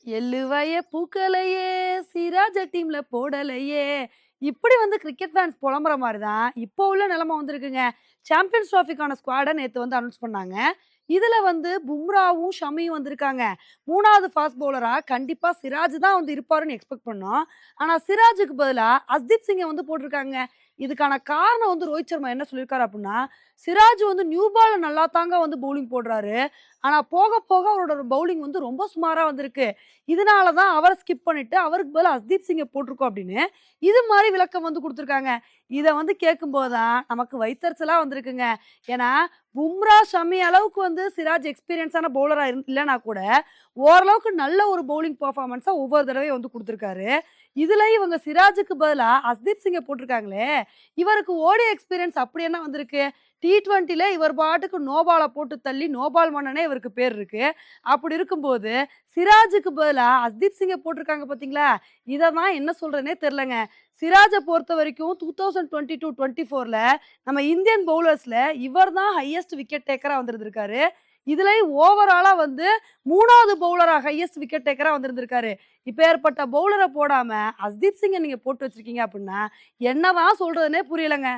எள்ளுவய பூக்களையே சிராஜ டீம்ல போடலையே. இப்படி cricket fans புலம்புற மாரி தான், இப்போ உள்ள நிலைமை வந்திருக்குங்க. சாம்பியன்ஸ் ட்ராஃபிக்கான ஸ்குவாட நேத்து அனௌன்ஸ் பண்ணாங்க. இதுல பும்ராவும், ஷமியும் வந்திருக்காங்க. 3வது ஃபாஸ்ட் பவுலரா கண்டிப்பா சிராஜ் தான் இருப்பாருன்னு எக்ஸ்பெக்ட் பண்ணோம். ஆனா சிராஜுக்கு பதிலா அஸ்தீப் சிங்க போட்டிருக்காங்க. இதுக்கான காரணம் ரோஹித் சர்மா என்ன சொல்லியிருக்காரு அப்டின்னா, சிராஜ் நியூ பால்ல நல்லா தாங்க பவுலிங் போடுறாரு. ஆனா போக போக அவரோட பவுலிங் ரொம்ப சுமாரா வந்திருக்கு. இதனால தான் அவர ஸ்கிப் பண்ணிட்டு அவருக்கு பதிலா அஸ்தீப் சிங்க போட்டுருக்கோம் அப்படின்னு, இது மாரி விளக்கம் குடுத்துருக்காங்க. இத கேட்கும்போது தான் நமக்கு வயித்தெரிச்சலா வந்திருக்குங்க. ஏன்னா, பும்ரா, ஷமி அளவுக்கு சிராஜ் எக்ஸ்பீரியன்ஸான பவுலரா இல்லன்னா கூட, ஓரளவுக்கு நல்ல ஒரு பவுலிங் பெர்ஃபார்மன்ஸ ஒவ்வொரு தடவையும் குடுத்துருக்காரு. இதுல இவங்க சிராஜுக்கு பதிலா அஸ்தீப் சிங்க போட்டுருக்காங்களே, இவருக்கு ஓடிஐ எக்ஸ்பீரியன்ஸ் அப்படி என்ன வந்திருக்கு? T20ல இவர் பாட்டுக்கு நோ பால போட்டு தள்ளி நோ பால் மன்னனே இவருக்கு பேர் இருக்கு. அப்படி இருக்கும்போது, சிராஜுக்கு பதிலா அஸ்தீப் சிங்க போட்டுருக்காங்க பார்த்தீங்களா? இத தான் என்ன சொல்றதுன்னே தெரியலங்க. சிராஜ பொறுத்தவரைக்கும் 2022-24ல நம்ம இந்தியன் பவுலர்ஸ்ல இவர் தான் ஹையஸ்ட் விக்கெட் டேக்கரா வந்திருந்திருக்காரு. இதுலயும் ஓவராலா 3வது பவுலரா ஹையஸ்ட் விக்கெட் டேக்கரா வந்திருந்திருக்காரு. இப்பேற்பட்ட பவுலர போடாம அஸ்தீப் சிங்க நீங்க போட்டு வச்சிருக்கீங்க அப்படின்னா, என்னதான் சொல்றதுன்னே புரியலங்க.